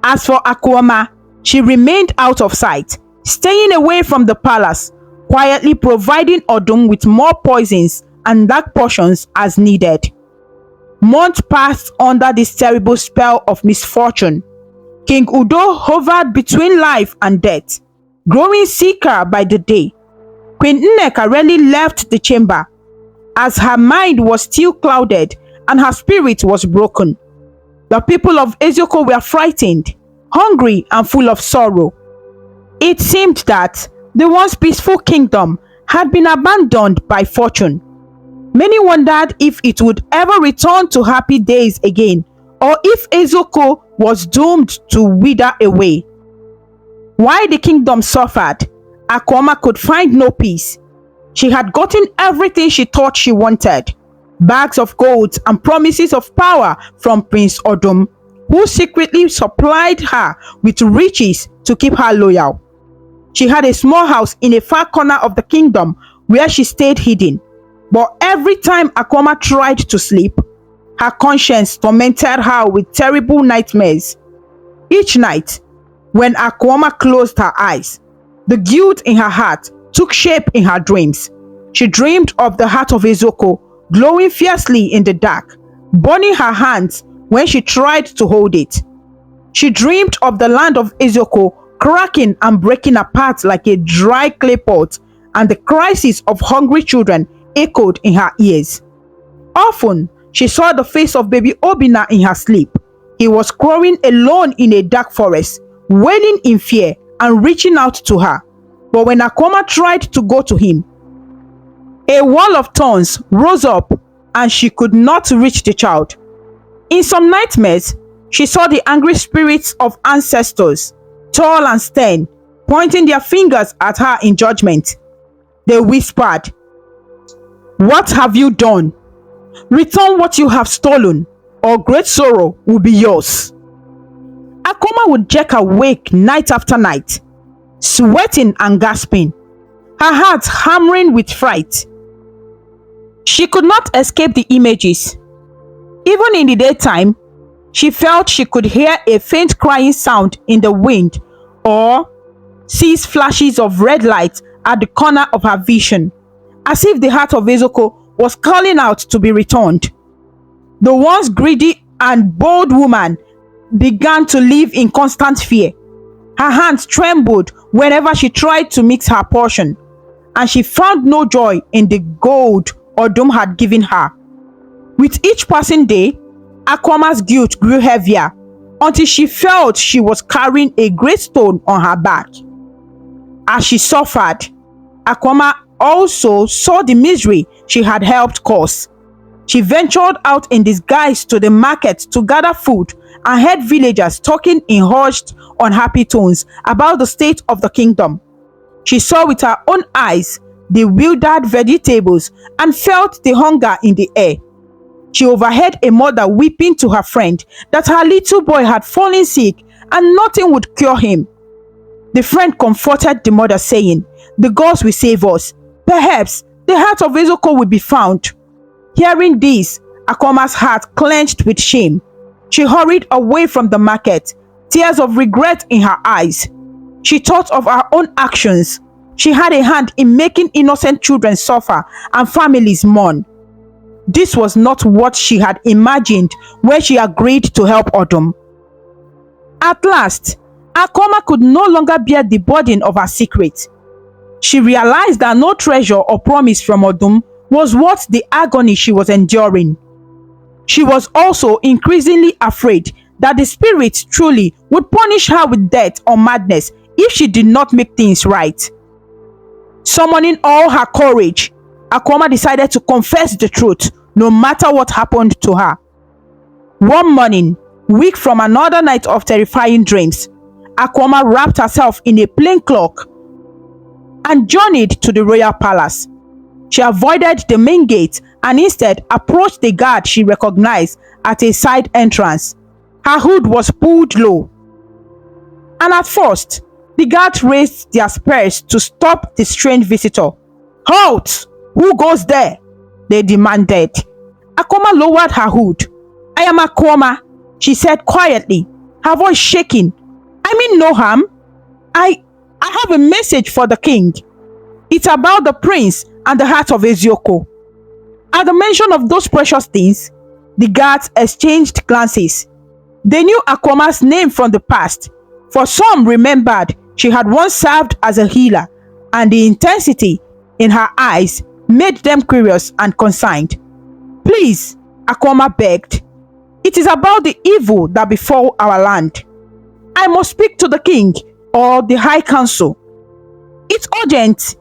As for Akoma, she remained out of sight, staying away from the palace, quietly providing Odum with more poisons and dark potions as needed. Months passed under this terrible spell of misfortune. King Udo hovered between life and death, growing sicker by the day. Queen Nneka rarely left the chamber, as her mind was still clouded and her spirit was broken. The people of Ezioko were frightened, hungry, and full of sorrow. It seemed that the once peaceful kingdom had been abandoned by fortune. Many wondered if it would ever return to happy days again, or if Ezioko was doomed to wither away. While the kingdom suffered, Akoma could find no peace. She had gotten everything she thought she wanted: bags of gold and promises of power from Prince Odum, who secretly supplied her with riches to keep her loyal. She had a small house in a far corner of the kingdom where she stayed hidden. But every time Akoma tried to sleep, her conscience tormented her with terrible nightmares. Each night, when Akoma closed her eyes, the guilt in her heart took shape in her dreams. She dreamed of the heart of Ezioko glowing fiercely in the dark, burning her hands when she tried to hold it. She dreamed of the land of Ezioko cracking and breaking apart like a dry clay pot, and the cries of hungry children echoed in her ears. Often, she saw the face of baby Obinna in her sleep. He was crawling alone in a dark forest, wailing in fear and reaching out to her. But when Akoma tried to go to him, a wall of thorns rose up and she could not reach the child. In some nightmares, she saw the angry spirits of ancestors, tall and stern, pointing their fingers at her in judgment. They whispered, "What have you done? Return what you have stolen, or great sorrow will be yours." Akoma would jerk awake night after night, sweating and gasping, her heart hammering with fright. She could not escape the images. Even in the daytime, she felt she could hear a faint crying sound in the wind or see flashes of red light at the corner of her vision, as if the heart of Ezioko was calling out to be returned. The once greedy and bold woman began to live in constant fear. Her hands trembled whenever she tried to mix her portion, and she found no joy in the gold Odum had given her. With each passing day, Akoma's guilt grew heavier until she felt she was carrying a great stone on her back. As she suffered, Akoma also saw the misery she had helped cause. She ventured out in disguise to the market to gather food and heard villagers talking in hushed, unhappy tones about the state of the kingdom. She saw with her own eyes the withered vegetables and felt the hunger in the air. She overheard a mother weeping to her friend that her little boy had fallen sick and nothing would cure him. The friend comforted the mother, saying, "The gods will save us. Perhaps the heart of Ezioko will be found." Hearing this, Akoma's heart clenched with shame. She hurried away from the market, tears of regret in her eyes. She thought of her own actions. She had a hand in making innocent children suffer and families mourn. This was not what she had imagined when she agreed to help Odum. At last, Akoma could no longer bear the burden of her secret. She realized that no treasure or promise from Odum was worth the agony she was enduring. She was also increasingly afraid that the spirit truly would punish her with death or madness if she did not make things right. Summoning all her courage, Akoma decided to confess the truth, no matter what happened to her. One morning, weak from another night of terrifying dreams, Akoma wrapped herself in a plain cloak and journeyed to the royal palace. She avoided the main gate and instead approached the guard she recognized at a side entrance. Her hood was pulled low, and at first, the guards raised their spears to stop the strange visitor. "Halt! Who goes there?" they demanded. Akoma lowered her hood. "I am Akoma," she said quietly, her voice shaking. I mean no harm. I have a message for the king. It's about the prince and the heart of Ezioko. At the mention of those precious things, the guards exchanged glances. They knew Akoma's name from the past, for some remembered she had once served as a healer, and the intensity in her eyes made them curious and concerned. Please, Akoma begged. It is about the evil that befell our land. I must speak to the king or the high council. It's urgent.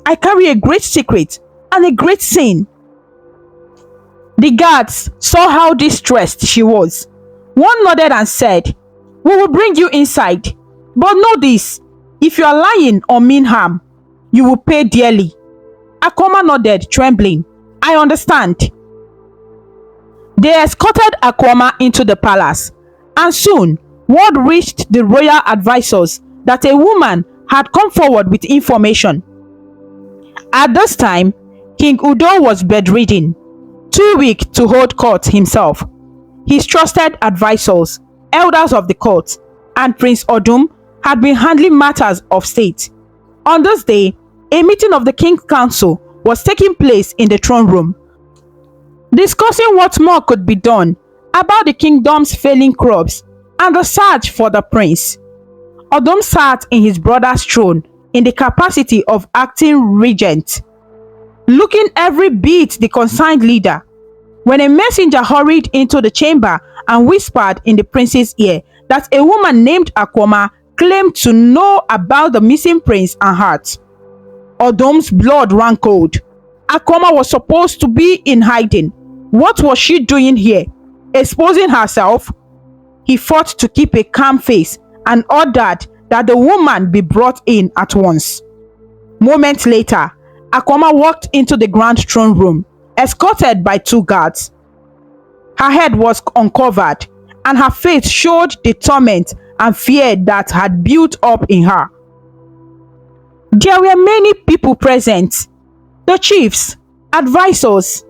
I carry a great secret and a great sin. The guards saw how distressed she was. One nodded and said, "We will bring you inside. But know this, if you are lying or mean harm, you will pay dearly." Akoma nodded, trembling. "I understand." They escorted Akoma into the palace, and soon word reached the royal advisors that a woman had come forward with information. At this time, King Udo was bedridden, too weak to hold court himself. His trusted advisors, elders of the court, and Prince Odum had been handling matters of state. On this day, a meeting of the King's Council was taking place in the throne room, discussing what more could be done about the kingdom's failing crops and the search for the prince. Odum sat in his brother's throne in the capacity of acting regent, looking every bit the concerned leader, when a messenger hurried into the chamber and whispered in the prince's ear that a woman named Akoma claimed to know about the missing prince and heart. Odum's blood ran cold. Akoma was supposed to be in hiding. What was she doing here? Exposing herself? He fought to keep a calm face and ordered that the woman be brought in at once. Moments later, Akoma walked into the grand throne room, escorted by 2 guards. Her head was uncovered, and her face showed the torment and fear that had built up in her. There were many people present. The chiefs, advisors,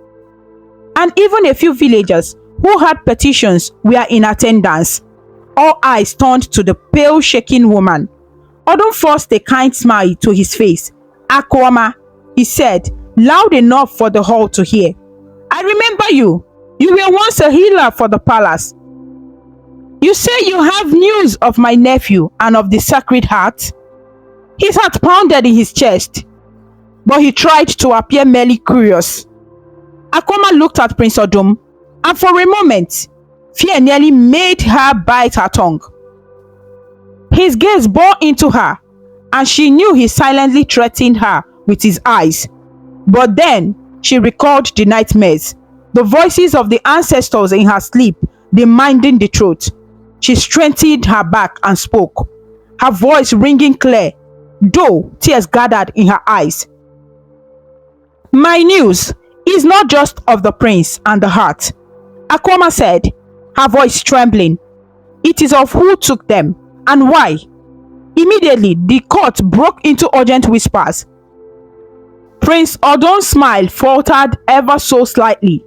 and even a few villagers who had petitions were in attendance. All eyes turned to the pale, shaking woman. Odum forced a kind smile to his face. "Akoma," he said, loud enough for the hall to hear. "I remember you. You were once a healer for the palace. You say you have news of my nephew and of the Sacred Heart?" His heart pounded in his chest, but he tried to appear merely curious. Akoma looked at Prince Odum, and for a moment, fear nearly made her bite her tongue. His gaze bore into her, and she knew he silently threatened her with his eyes. But then she recalled the nightmares, the voices of the ancestors in her sleep demanding the truth. She strengthened her back and spoke, her voice ringing clear, though tears gathered in her eyes. "My news is not just of the prince and the heart," Akoma said, her voice trembling. "It is of who took them and why." Immediately, the court broke into urgent whispers. Prince Odum's smile faltered ever so slightly.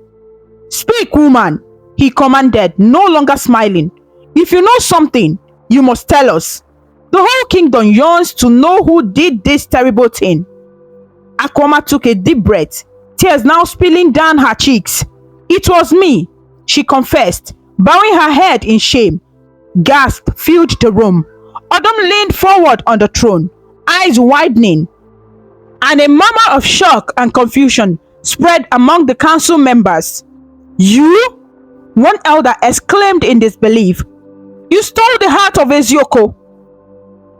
"Speak, woman," he commanded, no longer smiling. "If you know something, you must tell us. The whole kingdom yearns to know who did this terrible thing." Akoma took a deep breath, tears now spilling down her cheeks. "It was me," she confessed, bowing her head in shame. Gasp filled the room. Odum leaned forward on the throne, eyes widening, and a murmur of shock and confusion spread among the council members. "You?" one elder exclaimed in disbelief. "You stole the heart of Ezioko.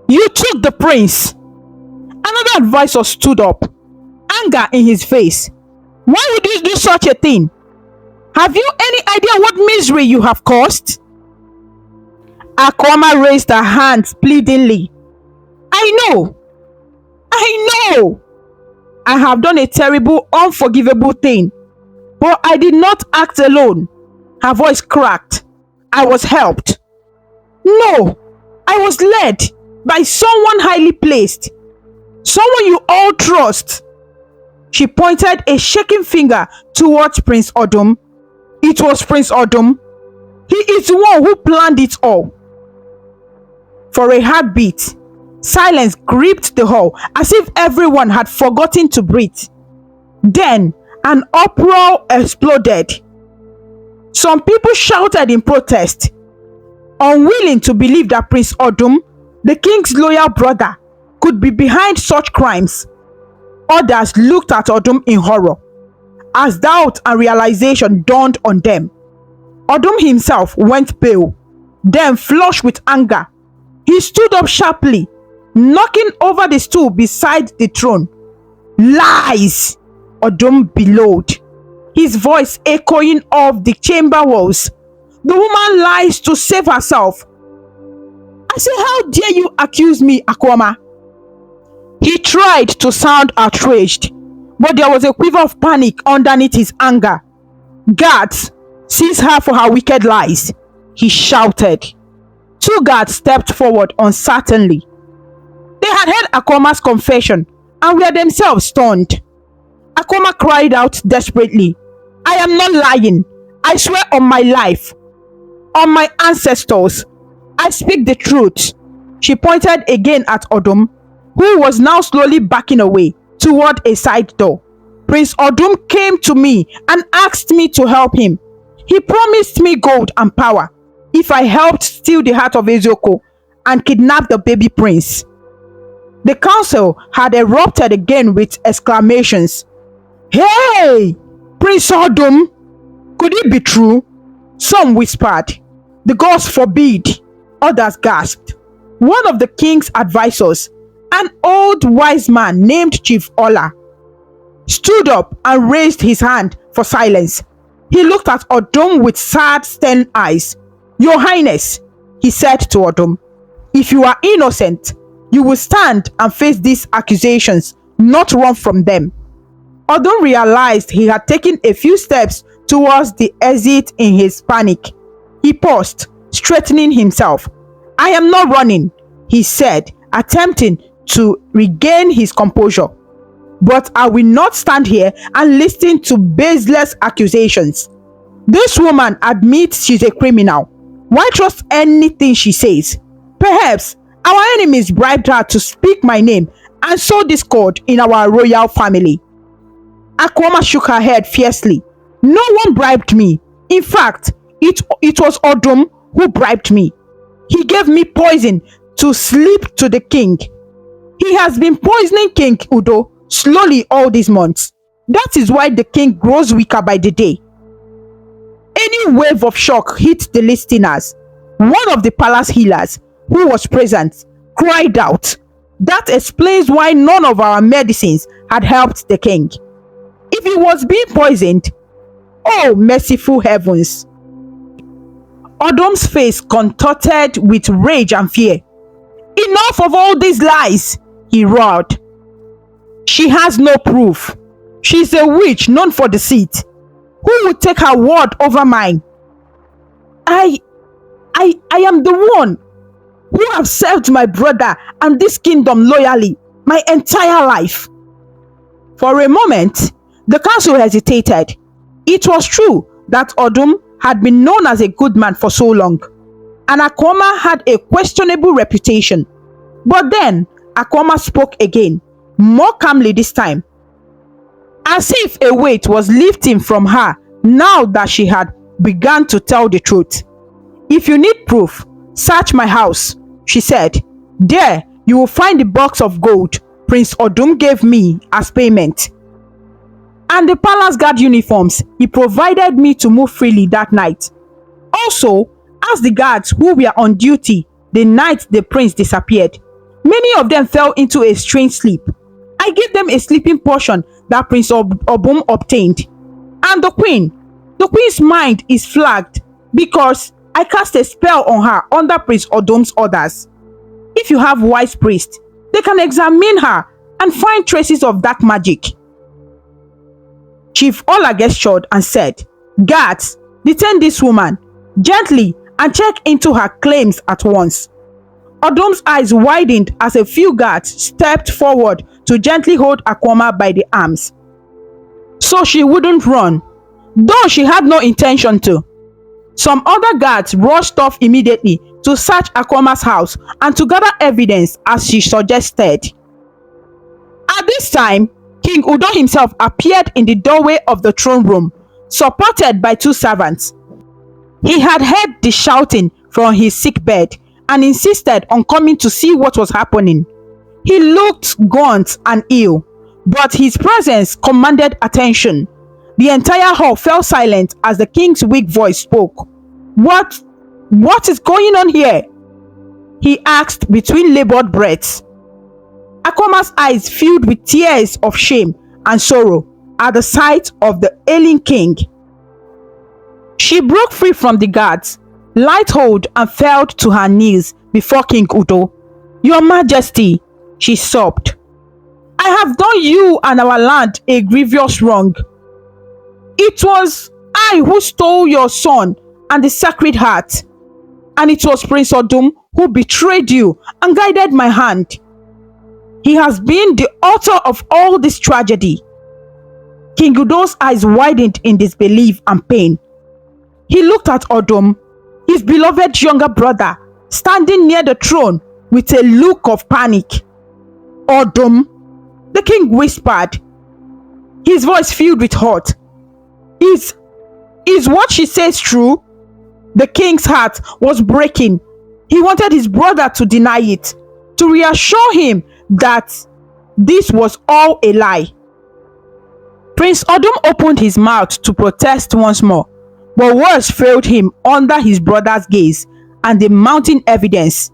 You took the prince." Another advisor stood up, anger in his face. "Why would you do such a thing? Have you any idea what misery you have caused?" Akoma raised her hands pleadingly. I know. I have done a terrible, unforgivable thing, but I did not act alone." Her voice cracked. "I was helped. No, I was led by someone highly placed, someone you all trust." She pointed a shaking finger towards Prince Odum. "It was Prince Odum." He is the one who planned it all. For a heartbeat, silence gripped the hall as if everyone had forgotten to breathe. Then an uproar exploded. Some people shouted in protest, unwilling to believe that Prince Odum, the king's loyal brother, could be behind such crimes. Others looked at Odum in horror, as doubt and realization dawned on them. Odum himself went pale, then flushed with anger. He stood up sharply, knocking over the stool beside the throne. "Lies!" Odum bellowed, his voice echoing off the chamber walls. "The woman lies to save herself. I say, how dare you accuse me, Akoma?" He tried to sound outraged, but there was a quiver of panic underneath his anger. "Guards, seize her for her wicked lies," he shouted. Two guards stepped forward uncertainly. They had heard Akoma's confession and were themselves stunned. Akoma cried out desperately, "I am not lying. I swear on my life, on my ancestors. I speak the truth." She pointed again at Odum, who was now slowly backing away toward a side door. "Prince Odum came to me and asked me to help him. He promised me gold and power if I helped steal the heart of Ezioko and kidnap the baby prince." The council had erupted again with exclamations. "Hey! Prince Odum! Could it be true?" Some whispered. "The gods forbid!" Others gasped. One of the king's advisors, an old wise man named Chief Ola, stood up and raised his hand for silence. He looked at Odum with sad, stern eyes. "Your Highness," he said to Odum, "if you are innocent, you will stand and face these accusations, not run from them." Odum realized he had taken a few steps towards the exit in his panic. He paused, straightening himself. "I am not running," he said, attempting to regain his composure. "But I will not stand here and listen to baseless accusations. This woman admits she's a criminal. Why trust anything she says? Perhaps our enemies bribed her to speak my name and sow discord in our royal family." Akoma shook her head fiercely. "No one bribed me. In fact, it was Odum who bribed me. He gave me poison to sleep to the king. He has been poisoning King Udo slowly all these months. That is why the king grows weaker by the day." Any wave of shock hit the listeners. One of the palace healers, who was present, cried out, "That explains why none of our medicines had helped the king. If he was being poisoned, oh merciful heavens!" Odum's face contorted with rage and fear. "Enough of all these lies!" he roared. "She has no proof. She's a witch known for deceit. Who would take her word over mine? I am the one who have served my brother and this kingdom loyally my entire life." For a moment, the council hesitated. It was true that Odum had been known as a good man for so long, and Akoma had a questionable reputation. But then Akoma spoke again, more calmly this time, as if a weight was lifting from her now that she had begun to tell the truth. "If you need proof, search my house," she said. "There you will find the box of gold Prince Odum gave me as payment, and the palace guard uniforms he provided me to move freely that night. Also, ask the guards who were on duty the night the prince disappeared. Many of them fell into a strange sleep. I gave them a sleeping potion that Prince Obum obtained. And the queen's mind is flagged because I cast a spell on her under Prince Odum's orders. If you have wise priests, they can examine her and find traces of dark magic." Chief Ola gestured and said, "Guards, detain this woman gently and check into her claims at once." Odum's eyes widened as a few guards stepped forward to gently hold Akoma by the arms, so she wouldn't run, though she had no intention to. Some other guards rushed off immediately to search Akoma's house and to gather evidence as she suggested. At this time, King Udo himself appeared in the doorway of the throne room, supported by 2 servants. He had heard the shouting from his sick bed and insisted on coming to see what was happening. He looked gaunt and ill, but his presence commanded attention. The entire hall fell silent as the king's weak voice spoke. What is going on here?" he asked between labored breaths. Akoma's eyes filled with tears of shame and sorrow at the sight of the ailing king. She broke free from the guards, light hold, and fell to her knees before King Udo. "Your Majesty," she sobbed, "I have done you and our land a grievous wrong. It was I who stole your son and the Sacred Heart, and it was Prince Odum who betrayed you and guided my hand. He has been the author of all this tragedy." King Udo's eyes widened in disbelief and pain. He looked at Odum, his beloved younger brother, standing near the throne with a look of panic. "Odum," the king whispered, his voice filled with hurt. Is what she says true?" The king's heart was breaking. He wanted his brother to deny it, to reassure him that this was all a lie. Prince Odum opened his mouth to protest once more, but words failed him under his brother's gaze and the mounting evidence.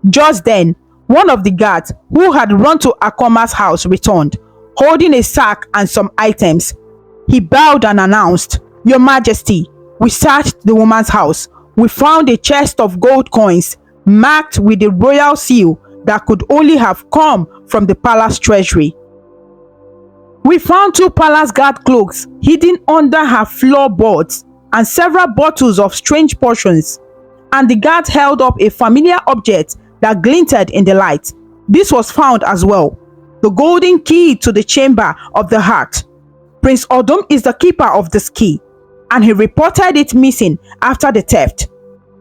Just then, one of the guards who had run to Akoma's house returned, holding a sack and some items. He bowed and announced, "Your Majesty, we searched the woman's house. We found a chest of gold coins marked with the royal seal that could only have come from the palace treasury. We found 2 palace guard cloaks hidden under her floorboards and several bottles of strange potions." And the guard held up a familiar object that glinted in the light. This was found as well, the golden key to the chamber of the heart. Prince Odum is the keeper of this key, and he reported it missing after the theft.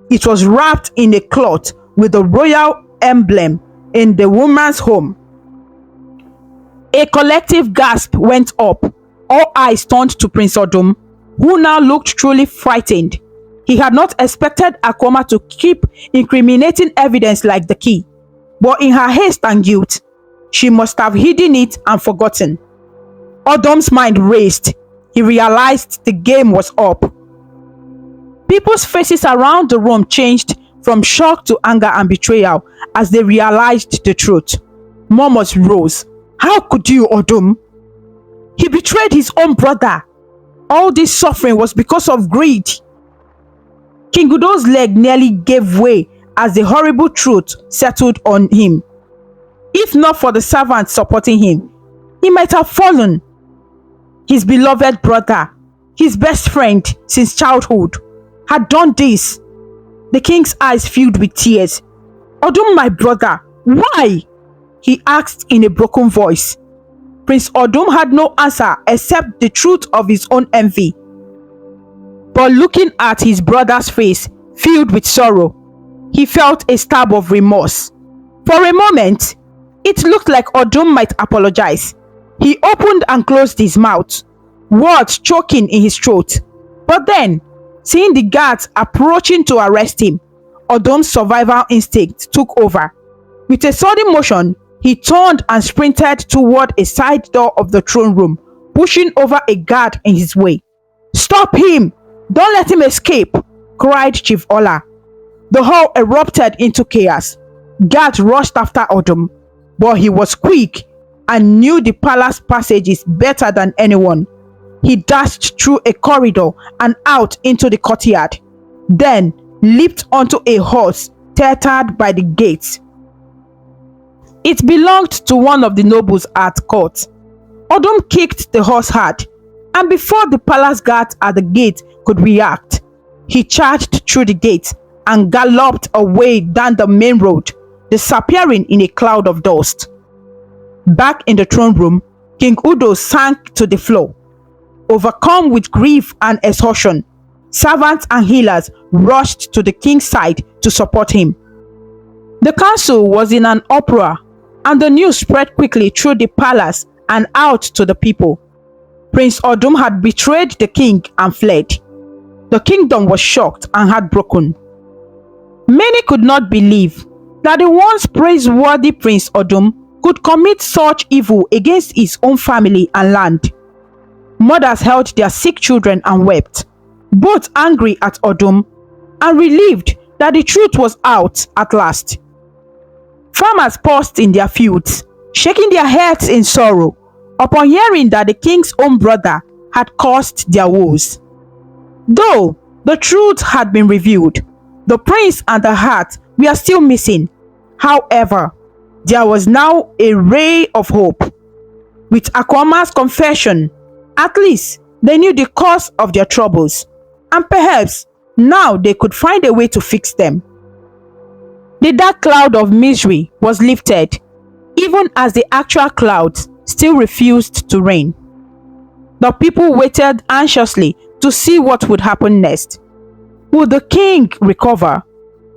It was wrapped in a cloth with the royal emblem in the woman's home. A collective gasp went up. All eyes turned to Prince Odum, who now looked truly frightened. He had not expected Akoma to keep incriminating evidence like the key, but in her haste and guilt, she must have hidden it and forgotten. Odum's mind raced. He realized the game was up. People's faces around the room changed from shock to anger and betrayal as they realized the truth. Murmurs rose. "How could you, Odum? He betrayed his own brother. All this suffering was because of greed." King Udo's leg nearly gave way as the horrible truth settled on him. If not for the servants supporting him, he might have fallen. His beloved brother, his best friend since childhood, had done this. The king's eyes filled with tears. "Odum, my brother, why?" he asked in a broken voice. Prince Odum had no answer except the truth of his own envy. But looking at his brother's face filled with sorrow, he felt a stab of remorse. For a moment, it looked like Odum might apologize. He opened and closed his mouth, words choking in his throat. But then, seeing the guards approaching to arrest him, Odum's survival instinct took over. With a sudden motion, he turned and sprinted toward a side door of the throne room, pushing over a guard in his way. "Stop him! Don't let him escape!" cried Chief Ola. The hall erupted into chaos. Guards rushed after Odum, but he was quick and knew the palace passages better than anyone. He dashed through a corridor and out into the courtyard, then leaped onto a horse tethered by the gates. It belonged to one of the nobles at court. Odum kicked the horse hard, and before the palace guards at the gate could react, he charged through the gate and galloped away down the main road, disappearing in a cloud of dust. Back in the throne room, King Udo sank to the floor, overcome with grief and exhaustion. Servants and healers rushed to the king's side to support him. The council was in an uproar, and the news spread quickly through the palace and out to the people. Prince Odum had betrayed the king and fled. The kingdom was shocked and heartbroken. Many could not believe that the once praiseworthy Prince Odum could commit such evil against his own family and land. Mothers held their sick children and wept, both angry at Odum and relieved that the truth was out at last. Farmers paused in their fields, shaking their heads in sorrow upon hearing that the king's own brother had caused their woes. Though the truth had been revealed, the prince and the heart were still missing. However, there was now a ray of hope. With Akwama's confession, at least they knew the cause of their troubles, and perhaps now they could find a way to fix them. The dark cloud of misery was lifted, even as the actual clouds still refused to rain. The people waited anxiously to see what would happen next. Would the king recover?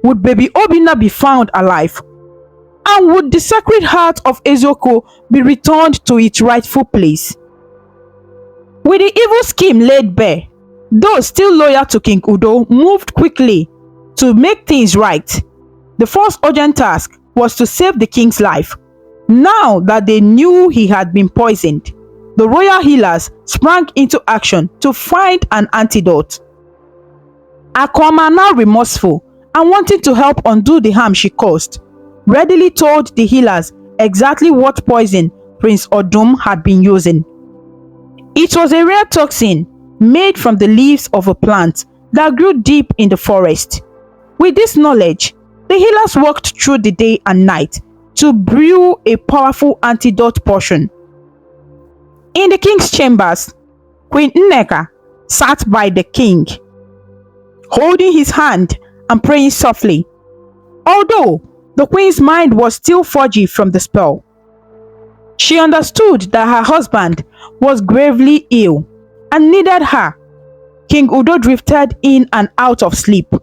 Would baby Obinna be found alive? And would the sacred heart of Ezioko be returned to its rightful place? With the evil scheme laid bare, those still loyal to King Udo moved quickly to make things right. The first urgent task was to save the king's life. Now that they knew he had been poisoned, the royal healers sprang into action to find an antidote. Akwama, now remorseful and wanting to help undo the harm she caused, readily told the healers exactly what poison Prince Odum had been using. It was a rare toxin made from the leaves of a plant that grew deep in the forest. With this knowledge, the healers worked through the day and night to brew a powerful antidote potion. In the king's chambers, Queen Nneka sat by the king, holding his hand and praying softly. Although the queen's mind was still foggy from the spell, she understood that her husband was gravely ill and needed her. King Udo drifted in and out of sleep,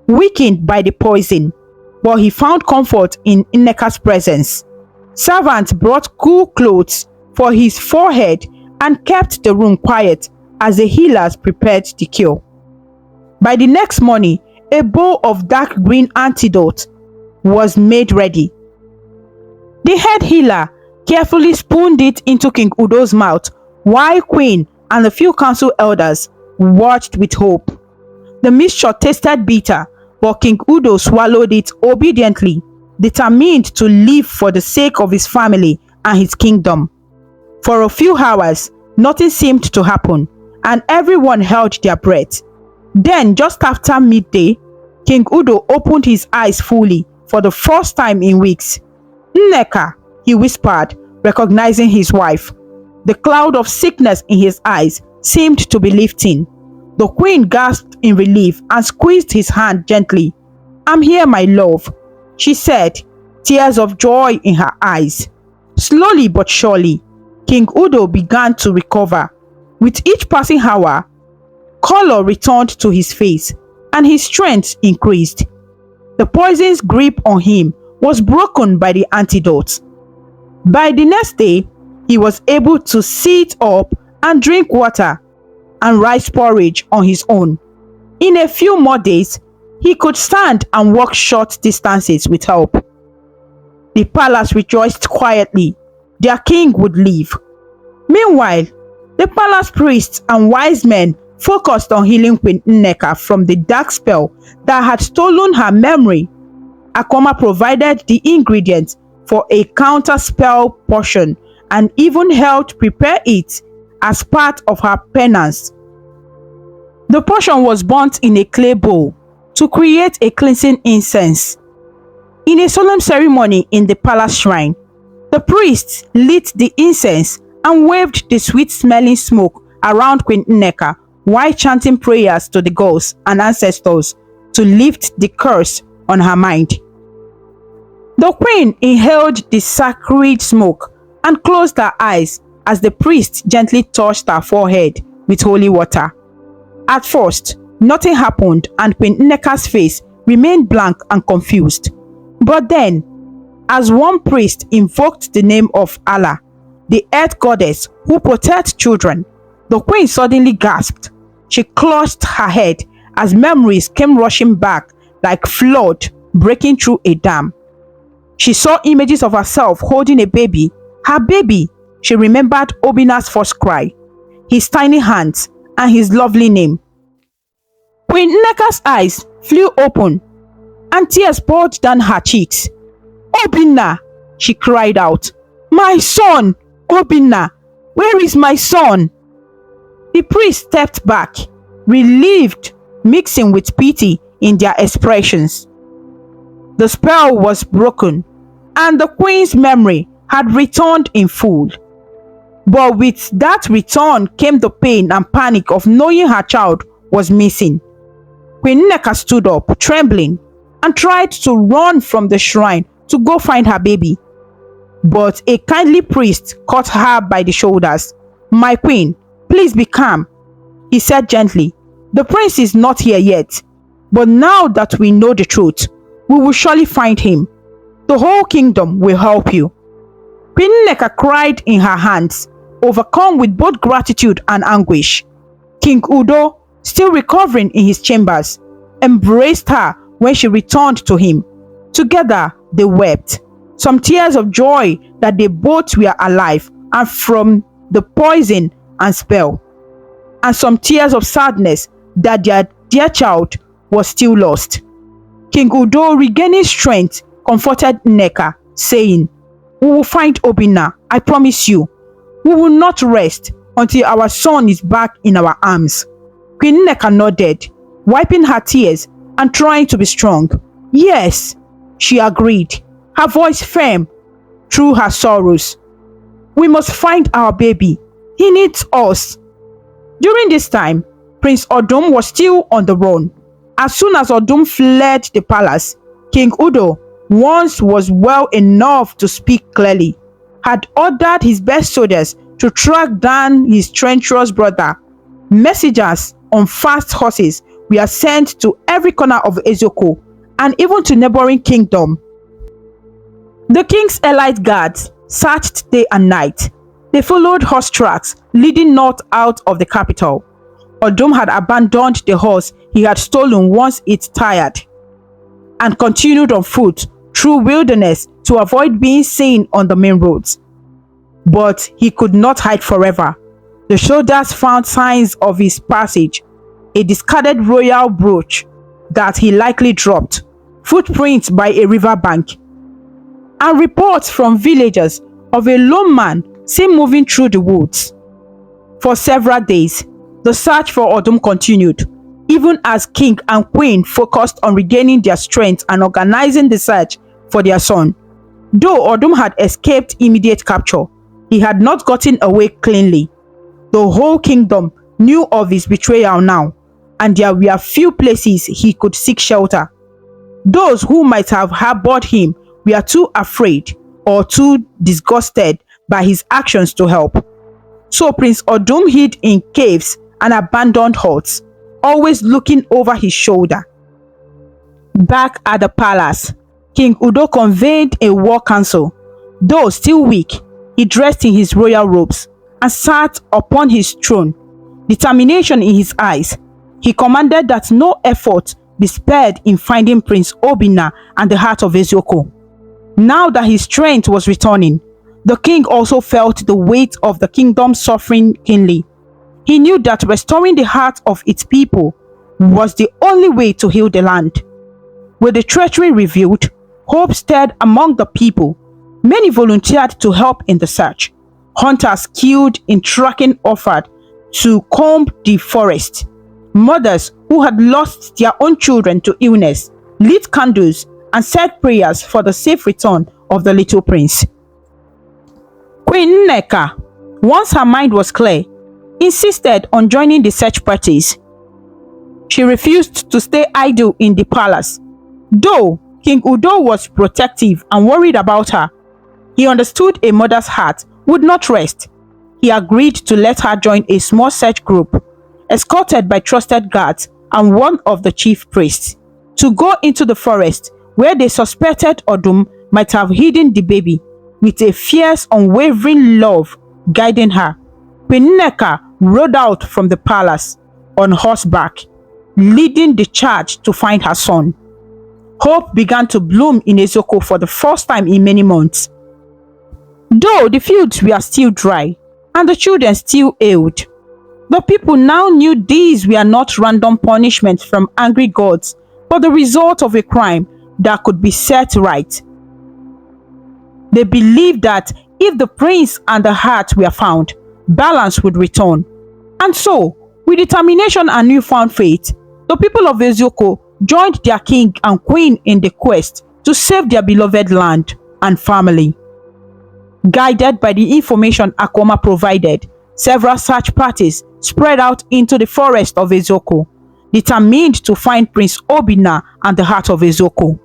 weakened by the poison, but he found comfort in Nneka's presence. Servants brought cool clothes for his forehead and kept the room quiet as the healers prepared the cure. By the next morning, a bowl of dark green antidote was made ready. The head healer carefully spooned it into King Udo's mouth, while Queen and a few council elders watched with hope. The mixture tasted bitter, but King Udo swallowed it obediently, determined to live for the sake of his family and his kingdom. For a few hours, nothing seemed to happen, and everyone held their breath. Then, just after midday, King Udo opened his eyes fully for the first time in weeks. Nneka, he whispered, recognizing his wife. The cloud of sickness in his eyes seemed to be lifting. The queen gasped in relief and squeezed his hand gently. I'm here, my love, she said, tears of joy in her eyes. Slowly but surely, King Udo began to recover. With each passing hour, color returned to his face and his strength increased. The poison's grip on him was broken by the antidote. By the next day, he was able to sit up and drink water and rice porridge on his own. In a few more days, he could stand and walk short distances with help. The palace rejoiced quietly. Their king would live. Meanwhile, the palace priests and wise men focused on healing Queen Nneka from the dark spell that had stolen her memory. Akwama provided the ingredients for a counter spell potion and even helped prepare it as part of her penance. The potion was burnt in a clay bowl to create a cleansing incense. In a solemn ceremony in the palace shrine, the priests lit the incense and waved the sweet-smelling smoke around Queen Nneka while chanting prayers to the gods and ancestors to lift the curse on her mind. The queen inhaled the sacred smoke and closed her eyes as the priest gently touched her forehead with holy water. At first, Nothing happened, and Queen Nneka's face remained blank and confused. But then, as one priest invoked the name of Allah, the earth goddess who protects children, the queen suddenly gasped. She clutched her head as memories came rushing back like flood breaking through a dam. She saw images of herself holding a baby. Her baby. She remembered Obinna's first cry, his tiny hands, and his lovely name. Queen Nneka's eyes flew open and tears poured down her cheeks. "Obinna!" she cried out. "My son! Obinna! Where is my son?" The priest stepped back, relieved, mixing with pity in their expressions. The spell was broken, and the queen's memory had returned in full. But with that return came the pain and panic of knowing her child was missing. Queen Nneka stood up, trembling, and tried to run from the shrine to go find her baby. But a kindly priest caught her by the shoulders. "My queen, please be calm," he said gently. "The prince is not here yet, but now that we know the truth, we will surely find him. The whole kingdom will help you." Queen Nneka cried in her hands, overcome with both gratitude and anguish. King Udo, still recovering in his chambers, embraced her when she returned to him. Together they wept, some tears of joy that they both were alive and from the poison and spell, and some tears of sadness that their dear child was still lost. King Udo, regaining strength, comforted Nneka, saying, "We will find Obinna, I promise you. We will not rest until our son is back in our arms." Queen Nneka nodded, wiping her tears and trying to be strong. "Yes," she agreed, her voice firm through her sorrows. "We must find our baby. He needs us." During this time, Prince Odum was still on the run. As soon as Odum fled the palace, King Udo, once was well enough to speak clearly, had ordered his best soldiers to track down his treacherous brother. Messengers on fast horses were sent to every corner of Ezioko and even to neighboring kingdom. The king's elite guards searched day and night. They followed horse tracks leading north out of the capital. Odum had abandoned the horse he had stolen once it tired and continued on foot through wilderness to avoid being seen on the main roads. But he could not hide forever. The soldiers found signs of his passage, a discarded royal brooch that he likely dropped, footprints by a river bank, and reports from villagers of a lone man seen moving through the woods. For several days, the search for Odum continued, even as king and queen focused on regaining their strength and organizing the search for their son. Though Odum had escaped immediate capture, he had not gotten away cleanly. The whole kingdom knew of his betrayal now, and there were few places he could seek shelter. Those who might have harbored him were too afraid or too disgusted by his actions to help. So Prince Odum hid in caves and abandoned huts, always looking over his shoulder. Back at the palace, King Udo convened a war council. Though still weak, he dressed in his royal robes and sat upon his throne, determination in his eyes. He commanded that no effort be spared in finding Prince Obinna and the heart of Ezioko. Now that his strength was returning, the king also felt the weight of the kingdom suffering keenly. He knew that restoring the heart of its people was the only way to heal the land. With the treachery revealed, hope stirred among the people. Many volunteered to help in the search. Hunters skilled in tracking offered to comb the forest. Mothers who had lost their own children to illness lit candles and said prayers for the safe return of the little prince. Queen Nneka, once her mind was clear, insisted on joining the search parties. She refused to stay idle in the palace. Though King Udo was protective and worried about her, he understood a mother's heart would not rest. He agreed to let her join a small search group, escorted by trusted guards and one of the chief priests to go into the forest where they suspected Odum might have hidden the baby, with a fierce, unwavering love guiding her. Queen Nneka rode out from the palace on horseback, leading the charge to find her son. Hope began to bloom in Ezioko for the first time in many months. Though the fields were still dry and the children still ailed, the people now knew these were not random punishments from angry gods, but the result of a crime that could be set right. They believed that if the prince and the heart were found, balance would return. And so, with determination and newfound faith, the people of Ezioko joined their king and queen in the quest to save their beloved land and family. Guided by the information Akoma provided, several search parties spread out into the forest of Ezioko, determined to find Prince Obinna and the heart of Ezioko.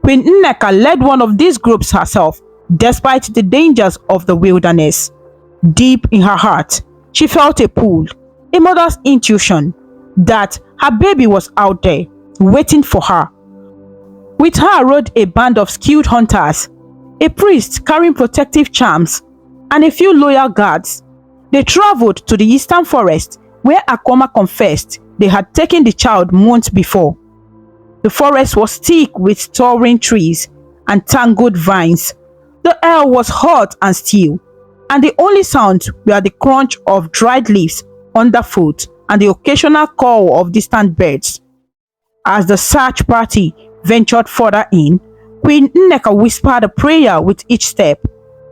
Queen Nneka led one of these groups herself, despite the dangers of the wilderness. Deep in her heart, she felt a pull, a mother's intuition, that her baby was out there, waiting for her. With her rode a band of skilled hunters, a priest carrying protective charms, and a few loyal guards. They traveled to the eastern forest where Akoma confessed they had taken the child months before. The forest was thick with towering trees and tangled vines. The air was hot and still, and the only sounds were the crunch of dried leaves underfoot and the occasional call of distant birds. As the search party ventured further in, Queen Nneka whispered a prayer with each step.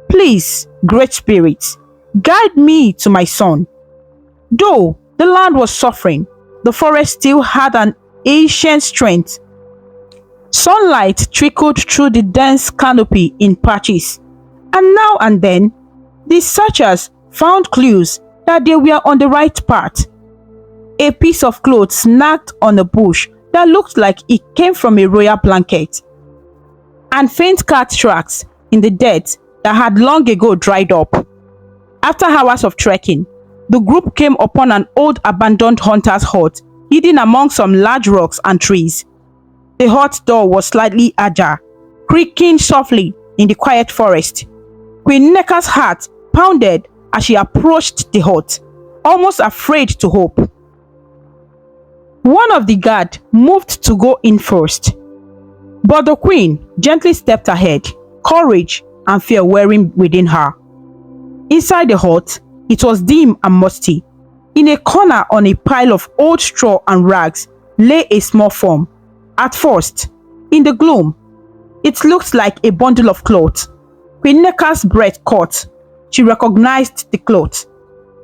"Please, Great Spirit, guide me to my son." Though the land was suffering, the forest still had an ancient strength. Sunlight trickled through the dense canopy in patches, and now and then, the searchers found clues that they were on the right path. A piece of cloth snagged on a bush that looked like it came from a royal blanket, and faint cart tracks in the dirt that had long ago dried up. After hours of trekking, the group came upon an old abandoned hunter's hut hidden among some large rocks and trees. The hut door was slightly ajar, creaking softly in the quiet forest. Queen Nneka's heart pounded as she approached the hut, almost afraid to hope. One of the guards moved to go in first, but the queen gently stepped ahead, courage and fear wearing within her. Inside the hut, it was dim and musty. In a corner on a pile of old straw and rags lay a small form. At first, in the gloom, it looked like a bundle of cloth. Queen Nneka's breath caught. She recognized the cloth.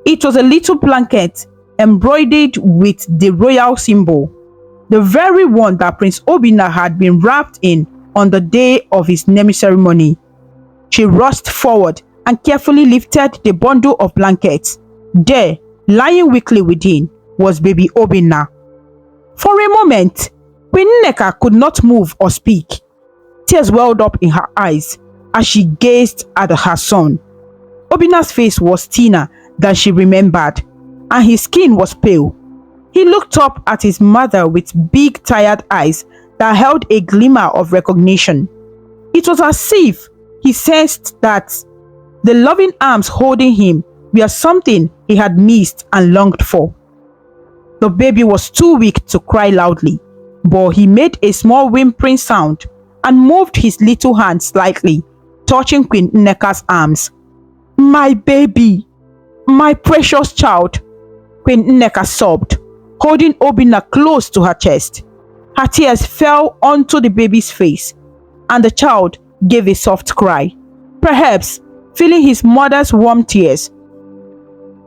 It was a little blanket embroidered with the royal symbol, the very one that Prince Obinna had been wrapped in on the day of his naming ceremony. She rushed forward and carefully lifted the bundle of blankets. There, lying weakly within, was baby Obinna. For a moment, Queen Nneka could not move or speak. Tears welled up in her eyes as she gazed at her son. Obinna's face was thinner than she remembered, and his skin was pale. He looked up at his mother with big, tired eyes that held a glimmer of recognition. It was as if he sensed that the loving arms holding him were something he had missed and longed for. The baby was too weak to cry loudly, but he made a small whimpering sound and moved his little hand slightly, touching Queen Nneka's arms. "My baby, my precious child," Queen Nneka sobbed, holding Obinna close to her chest. Her tears fell onto the baby's face, and the child gave a soft cry, perhaps feeling his mother's warm tears.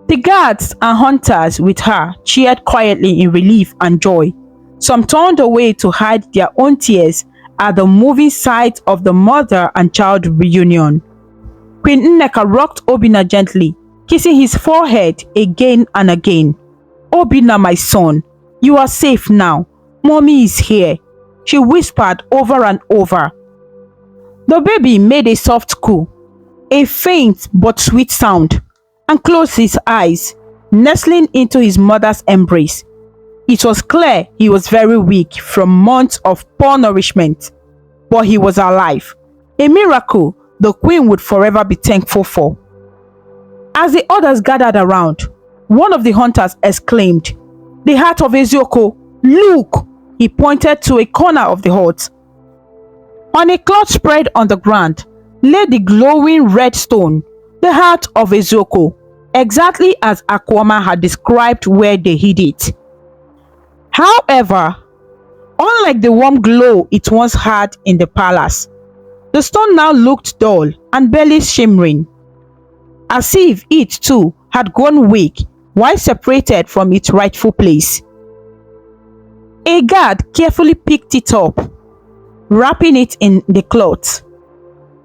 The guards and hunters with her cheered quietly in relief and joy. Some turned away to hide their own tears at the moving sight of the mother and child reunion. Queen Nneka rocked Obinna gently, kissing his forehead again and again. "Obinna, my son, you are safe now. Mommy is here," she whispered over and over. The baby made a soft coo, a faint but sweet sound, and closed his eyes, nestling into his mother's embrace. It was clear he was very weak from months of poor nourishment, but he was alive, a miracle the queen would forever be thankful for. As the others gathered around, one of the hunters exclaimed, "The heart of Ezioko! Look!" He pointed to a corner of the hut. On a cloth spread on the ground lay the glowing red stone, the heart of Ezioko, exactly as Akuoma had described where they hid it. However, unlike the warm glow it once had in the palace, the stone now looked dull and barely shimmering, as if it too had gone weak while separated from its rightful place. A guard carefully picked it up, wrapping it in the cloth.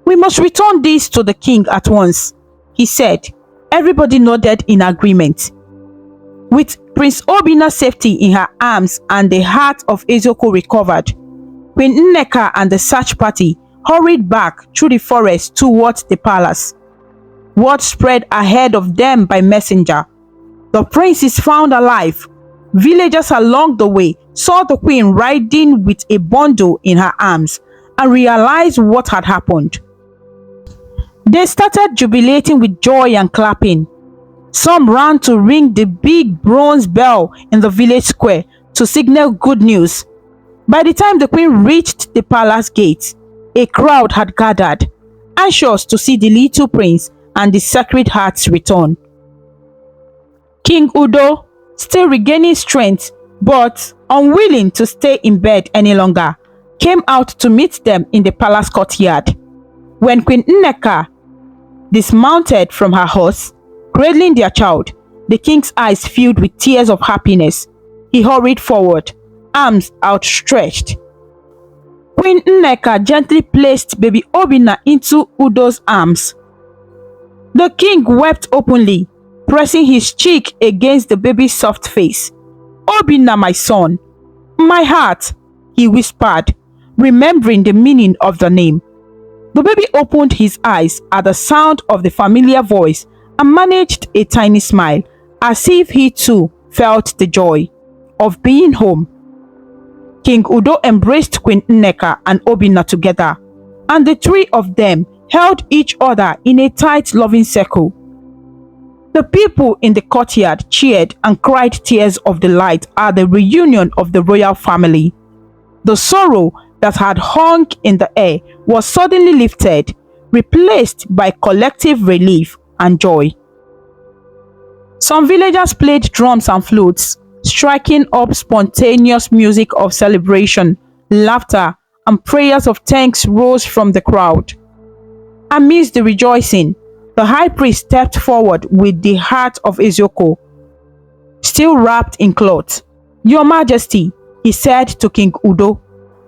"We must return this to the king at once," he said. Everybody nodded in agreement. With Prince Obina's safety in her arms and the heart of Ezioko recovered, Queen Nneka and the search party hurried back through the forest towards the palace. Word spread ahead of them by messenger. The prince is found alive. Villagers along the way saw the queen riding with a bundle in her arms and realized what had happened. They started jubilating with joy and clapping. Some ran to ring the big bronze bell in the village square to signal good news. By the time the queen reached the palace gates, a crowd had gathered, anxious to see the little prince and the Sacred Heart's return. King Udo, still regaining strength but unwilling to stay in bed any longer, came out to meet them in the palace courtyard. When Queen Nneka dismounted from her horse, cradling their child, the king's eyes filled with tears of happiness. He hurried forward, arms outstretched. Queen Nneka gently placed baby Obinna into Udo's arms. The king wept openly, pressing his cheek against the baby's soft face. "Obinna, my son, my heart," he whispered, remembering the meaning of the name. The baby opened his eyes at the sound of the familiar voice and managed a tiny smile, as if he too felt the joy of being home. King Udo embraced Queen Nneka and Obinna together, and the three of them held each other in a tight, loving circle. The people in the courtyard cheered and cried tears of delight at the reunion of the royal family. The sorrow that had hung in the air was suddenly lifted, replaced by collective relief and joy. Some villagers played drums and flutes, striking up spontaneous music of celebration. Laughter and prayers of thanks rose from the crowd. Amidst the rejoicing, the high priest stepped forward with the heart of Ezioko, still wrapped in cloth. "Your Majesty," he said to King Udo,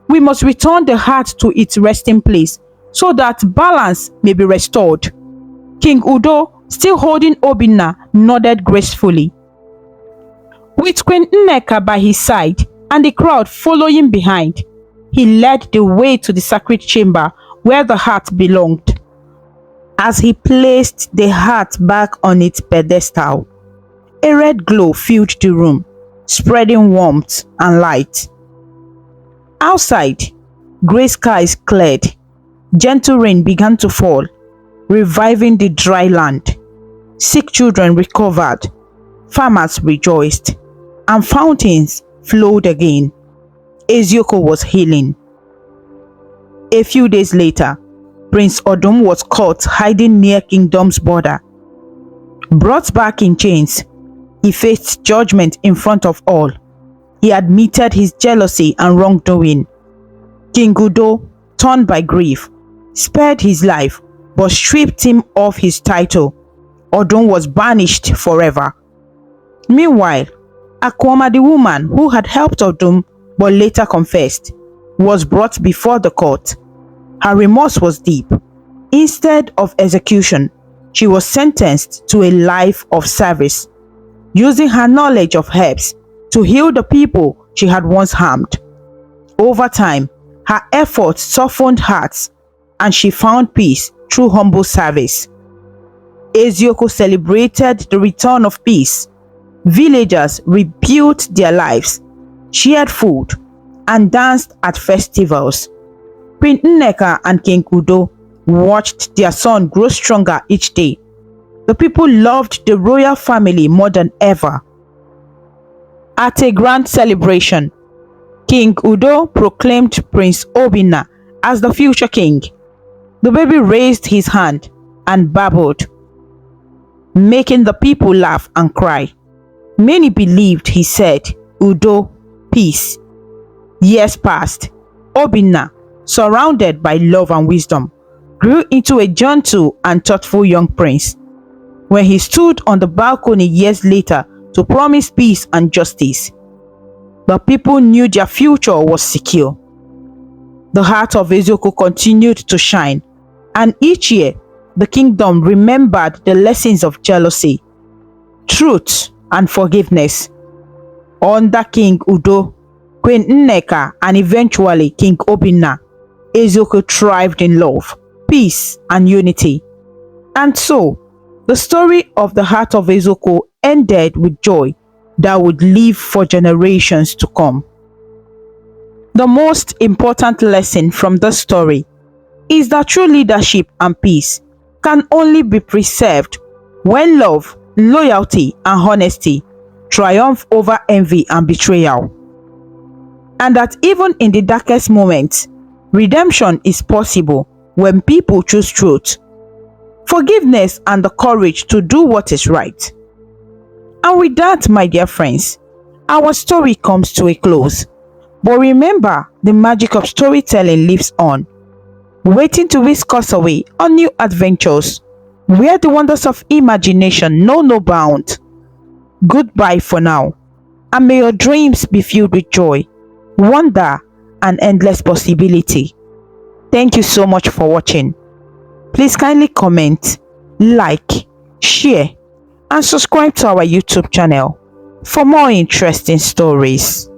"we must return the heart to its resting place so that balance may be restored." King Udo, still holding Obinna, nodded gracefully. With Queen Nneka by his side and the crowd following behind, he led the way to the sacred chamber where the heart belonged. As he placed the heart back on its pedestal, a red glow filled the room, spreading warmth and light. Outside, grey skies cleared. Gentle rain began to fall, reviving the dry land. Sick children recovered, farmers rejoiced, and fountains flowed again. Ezioko was healing. A few days later, Prince Odum was caught hiding near kingdom's border. Brought back in chains, he faced judgment in front of all. He admitted his jealousy and wrongdoing. King Udo, torn by grief, spared his life but stripped him of his title. Odum was banished forever. Meanwhile, Akuoma, the woman who had helped Odum but later confessed, was brought before the court. Her remorse was deep. Instead of execution, she was sentenced to a life of service, using her knowledge of herbs to heal the people she had once harmed. Over time, her efforts softened hearts and she found peace through humble service. Ezioko celebrated the return of peace. Villagers rebuilt their lives shared food, and danced at festivals. Queen Nneka and King Udo watched their son grow stronger each day. The people loved the royal family more than ever. At a grand celebration, King Udo proclaimed Prince Obinna as the future king. The baby raised his hand and babbled, making the people laugh and cry. Many believed he said, "Udo, peace." Years passed. Obinna, surrounded by love and wisdom, grew into a gentle and thoughtful young prince. When he stood on the balcony years later to promise peace and justice, the people knew their future was secure. The heart of Ezeoku continued to shine, and each year the kingdom remembered the lessons of jealousy, truth, and forgiveness. Under King Udo, Queen Nneka, and eventually King Obinna, Ezeoku thrived in love, peace, and unity. And so, the story of the heart of Ezeoku ended with joy that would live for generations to come. The most important lesson from this story is that true leadership and peace can only be preserved when love, loyalty, and honesty triumph over envy and betrayal. And that even in the darkest moments, redemption is possible when people choose truth, forgiveness, and the courage to do what is right. And with that, my dear friends, our story comes to a close. But remember, the magic of storytelling lives on, waiting to whisk us away on new adventures, where the wonders of imagination know no bound. Goodbye for now, and may your dreams be filled with joy, wonder, and endless possibility. Thank you so much for watching. Please kindly comment, like, share, and subscribe to our YouTube channel for more interesting stories.